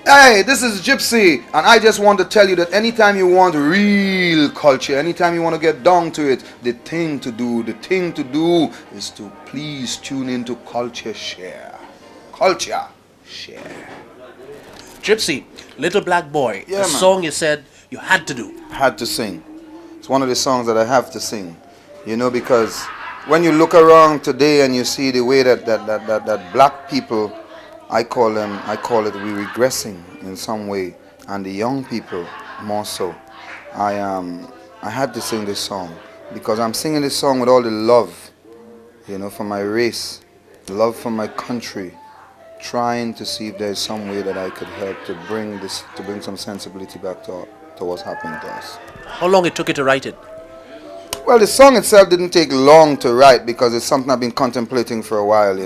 Hey, this is Gypsy, and I just want to tell you that anytime you want real culture, anytime you want to get down to it, the thing to do is to please tune into CultureShare. Culture Share. Gypsy, Little Black Boy, Yeah, a man. song you said you had to do. Had to sing. It's one of the songs that I have to sing. Because when you look around today and you see the way that black people, I call it we regressing in some way, and the young people more so. I had to sing this song because I'm singing this song with all the love, for my race, love for my country, trying to see if there's some way that I could help to bring some sensibility back to what's happening to us. How long it took you to write it? Well, the song itself didn't take long to write because it's something I've been contemplating for a while.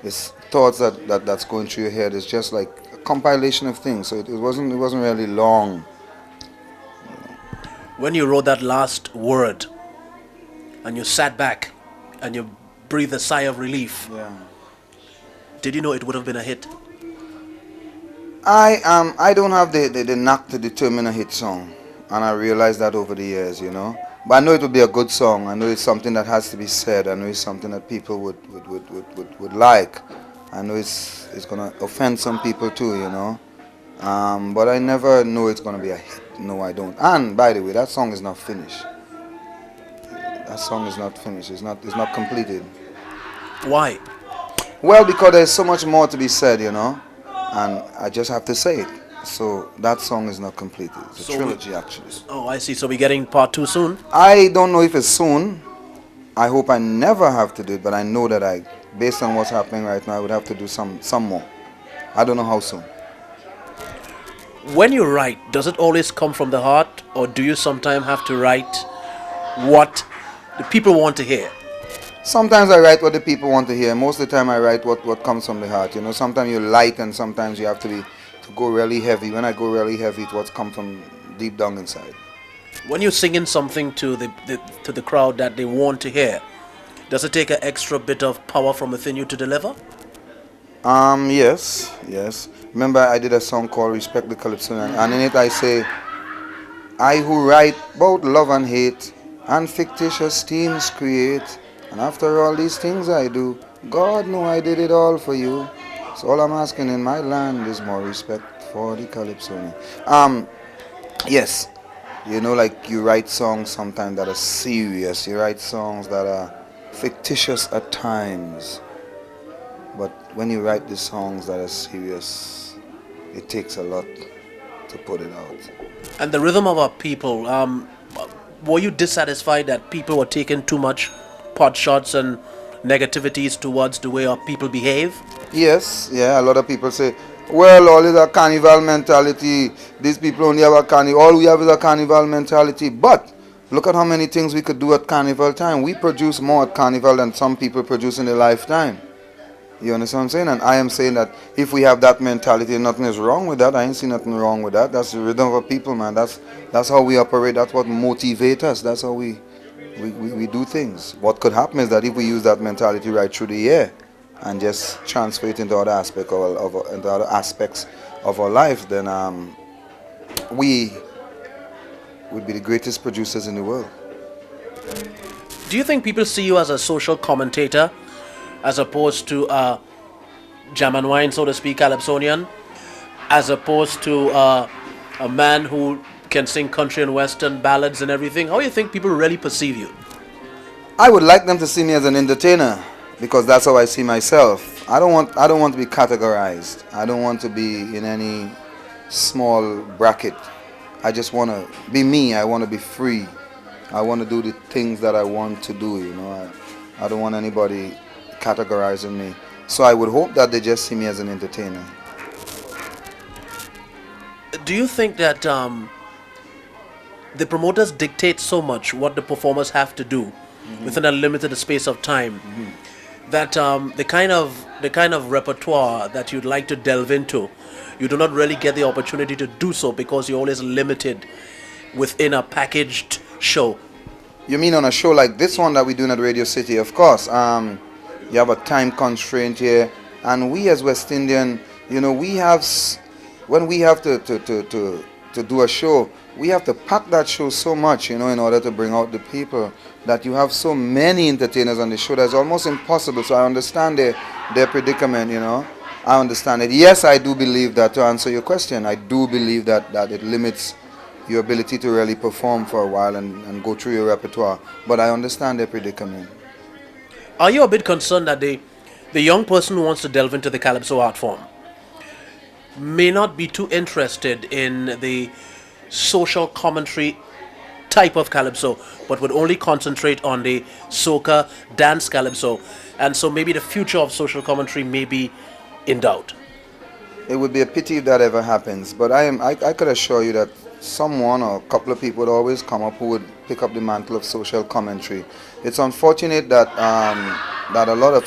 It's thoughts that's going through your head. It's just like a compilation of things. So it wasn't really long. When you wrote that last word, and you sat back, and you breathed a sigh of relief, Yeah. did you know it would have been a hit? I don't have the knack to determine a hit song, and I realized that over the years, But I know it would be a good song. I know it's something that has to be said. I know it's something that people would like. I know it's gonna offend some people too, But I never know it's gonna be a hit. No, I don't. And by the way, that song is not finished. That song is not finished. It's not completed. Why? Well, because there's so much more to be said, and I just have to say it. So that song is not completed. It's a trilogy, actually. Oh, I see. So we're getting part 2 soon? I don't know if it's soon. I hope I never have to do it, but I know that based on what's happening right now, I would have to do some more. I don't know how soon. When you write, does it always come from the heart, or do you sometimes have to write what the people want to hear? Sometimes I write what the people want to hear. Most of the time I write what comes from the heart. Sometimes you're light and sometimes you have to go really heavy. When I go really heavy, it's what's come from deep down inside. When you're singing something to the crowd that they want to hear, does it take an extra bit of power from within you to deliver? Yes. Remember I did a song called Respect the Calypso, and in it I say, I who write about love and hate and fictitious themes create, and after all these things I do, God know I did it all for you. So all I'm asking in my land is more respect for the Calypso. Yes. Like you write songs sometimes that are serious. You write songs that are fictitious at times. But when you write the songs that are serious, it takes a lot to put it out. And the rhythm of our people, were you dissatisfied that people were taking too much pot shots and negativities towards the way our people behave? Yes, a lot of people say, well, all is a carnival mentality. These people only have a carnival. All we have is a carnival mentality. But look at how many things we could do at carnival time. We produce more at carnival than some people produce in a lifetime. You understand what I'm saying? And I am saying that if we have that mentality, nothing is wrong with that. I ain't see nothing wrong with that. That's the rhythm of our people, man. That's how we operate. That's what motivates us. That's how we do things. What could happen is that if we use that mentality right through the year and just transfer it into other aspects of our life, then we would be the greatest producers in the world. Do you think people see you as a social commentator as opposed to a jam and wine, so to speak, Calypsonian, as opposed to a man who can sing country and western ballads and everything? How do you think people really perceive you? I would like them to see me as an entertainer because that's how I see myself. I don't want to be categorized. I don't want to be in any small bracket. I just want to be me. I want to be free. I want to do the things that I want to do. I don't want anybody categorizing me. So I would hope that they just see me as an entertainer. Do you think that the promoters dictate so much what the performers have to do within a limited space of time that the kind of repertoire that you'd like to delve into, you do not really get the opportunity to do so because you're always limited within a packaged show? You mean on a show like this one that we're doing at Radio City? Of course. You have a time constraint here, and we as West Indian, we have when we have to do a show, we have to pack that show so much, in order to bring out the people, that you have so many entertainers on the show that's almost impossible. So I understand their predicament. I understand it. Yes, I do believe that, to answer your question, I do believe that it limits your ability to really perform for a while and go through your repertoire. But I understand their predicament. Are you a bit concerned that the young person who wants to delve into the calypso art form may not be too interested in the social commentary type of calypso, but would only concentrate on the soca dance calypso, and so maybe the future of social commentary may be in doubt? It would be a pity if that ever happens. But I could assure you that someone or a couple of people would always come up who would pick up the mantle of social commentary. It's unfortunate that that a lot of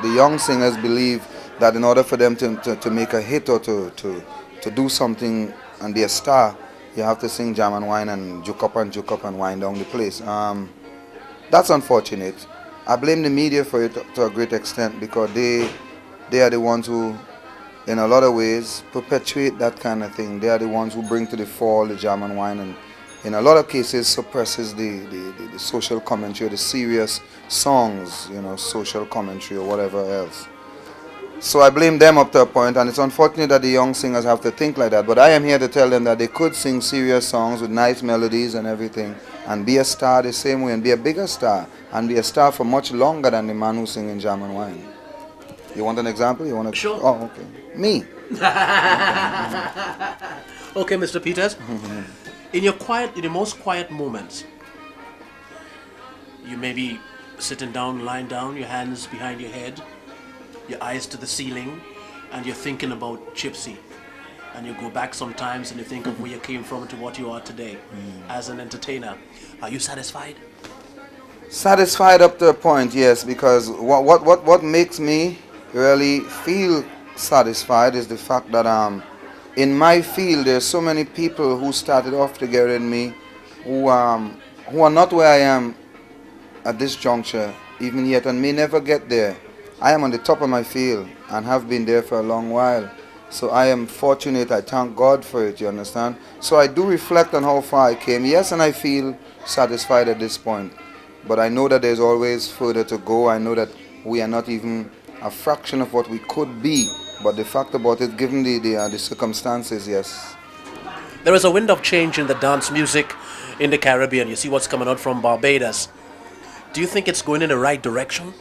the young singers believe that in order for them to make a hit or to do something and be a star, you have to sing jam and wine and juke up and wind down the place. That's unfortunate. I blame the media for it to a great extent, because they are the ones who, in a lot of ways, perpetuate that kind of thing. They are the ones who bring to the fore the jam and wine, and in a lot of cases suppresses the social commentary or the serious songs, social commentary or whatever else. So I blame them up to a point, and it's unfortunate that the young singers have to think like that. But I am here to tell them that they could sing serious songs with nice melodies and everything, and be a star the same way, and be a bigger star, and be a star for much longer than the man who's singing jam and wine. You want an example? You want to? Sure. Oh, okay. Me. Okay, Mr. Peters. In your most quiet moments, you may be sitting down, lying down, your hands behind your head, your eyes to the ceiling, and you're thinking about Gypsy. And you go back sometimes and you think of where you came from to what you are today as an entertainer. Are you satisfied? Satisfied up to a point, yes, because what makes me really feel satisfied is the fact that in my field there's so many people who started off together with me who are not where I am at this juncture even yet, and may never get there. I am on the top of my field and have been there for a long while. So I am fortunate. I thank God for it, you understand? So I do reflect on how far I came. Yes, and I feel satisfied at this point. But I know that there's always further to go. I know that we are not even a fraction of what we could be. But the fact about it, given the circumstances, yes. There is a wind of change in the dance music in the Caribbean. You see what's coming out from Barbados. Do you think it's going in the right direction?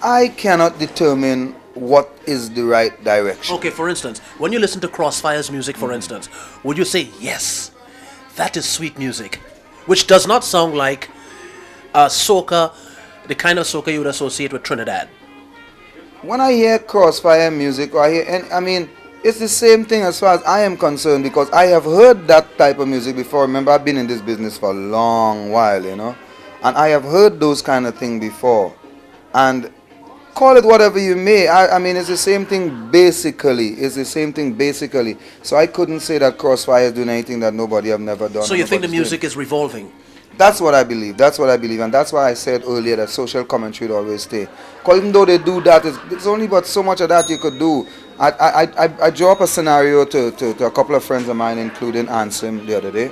I cannot determine what is the right direction. Okay, for instance, when you listen to Crossfire's music, for instance, would you say, yes, that is sweet music, which does not sound like soca, the kind of soca you would associate with Trinidad? When I hear Crossfire music, it's the same thing as far as I am concerned, because I have heard that type of music before. Remember, I've been in this business for a long while, and I have heard those kind of things before. And call it whatever you may. It's the same thing basically. So I couldn't say that Crossfire is doing anything that nobody have never done. So you think the music is revolving? That's what I believe. And that's why I said earlier that social commentary would always stay. Because even though they do that, there's only but so much of that you could do. I drew up a scenario to a couple of friends of mine, including Anselm the other day.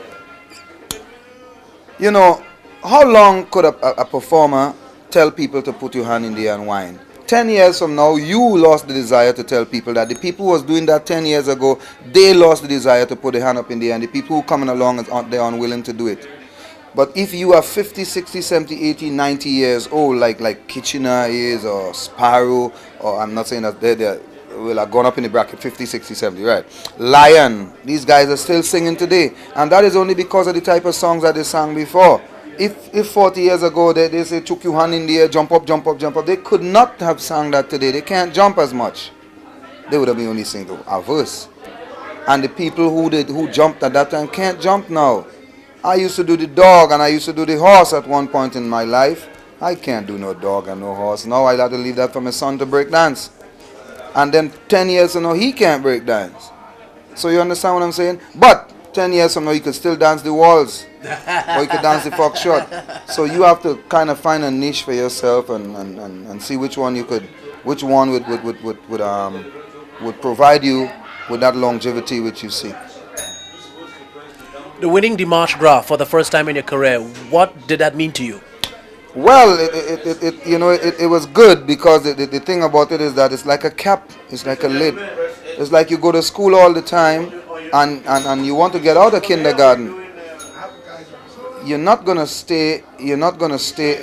How long could a performer tell people to put your hand in the air and whine? 10 years from now, you lost the desire to tell people that. The people who was doing that 10 years ago, they lost the desire to put their hand up in the air, and the people who coming along, they're unwilling to do it. But if you are 50, 60, 70, 80, 90 years old, like Kitchener is, or Sparrow, or I'm not saying that they're have gone up in the bracket 50, 60, 70, right? Lion, these guys are still singing today, and that is only because of the type of songs that they sang before. If 40 years ago they say, took your hand in the air, jump up, they could not have sang that today. They can't jump as much. They would have been only singing a verse. And the people who jumped at that time can't jump now. I used to do the dog and I used to do the horse at one point in my life. I can't do no dog and no horse. Now I'll have to leave that for my son to break dance. And then 10 years from now, he can't break dance. So you understand what I'm saying? But 10 years from now, you could still dance the waltz. Or you could dance the foxtrot. So you have to kind of find a niche for yourself and see which one would would provide you with that longevity which you seek. The winning the March Gras for the first time in your career, what did that mean to you? Well, it was good because the thing about it is that it's like a cap, it's like a lid. It's like you go to school all the time and you want to get out of kindergarten. You're not gonna stay you're not going to stay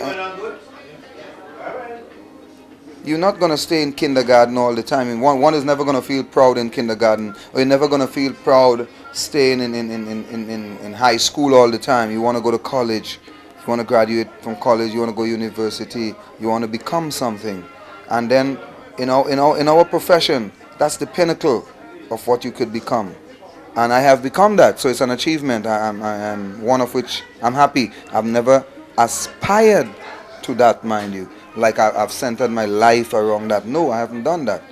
in kindergarten all the time. And one is never going to feel proud in kindergarten, or you're never going to feel proud staying in high school all the time. You want to go to college, you want to graduate from college, you want to go to university, you want to become something. And then in our profession, that's the pinnacle of what you could become. And I have become that, so it's an achievement. I am one of which I'm happy. I've never aspired to that, mind you. Like I've centered my life around that. No, I haven't done that.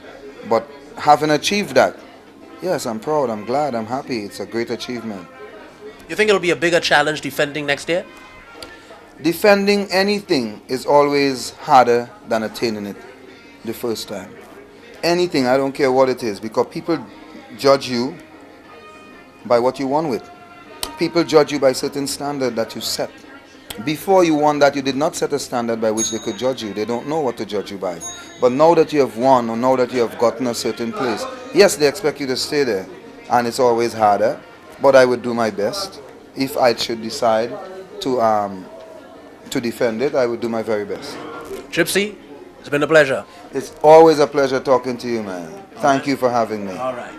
But having achieved that, yes, I'm proud, I'm glad, I'm happy. It's a great achievement. You think it'll be a bigger challenge defending next year? Defending anything is always harder than attaining it the first time. Anything, I don't care what it is, because people judge you by what you won with. People judge you by certain standard that you set. Before you won that, you did not set a standard by which they could judge you. They don't know what to judge you by. But now that you have won, or now that you have gotten a certain place, yes, they expect you to stay there. And it's always harder. But I would do my best. If I should decide to defend it, I would do my very best. Gypsy, it's been a pleasure. It's always a pleasure talking to you, man. Thank you for having me. All right.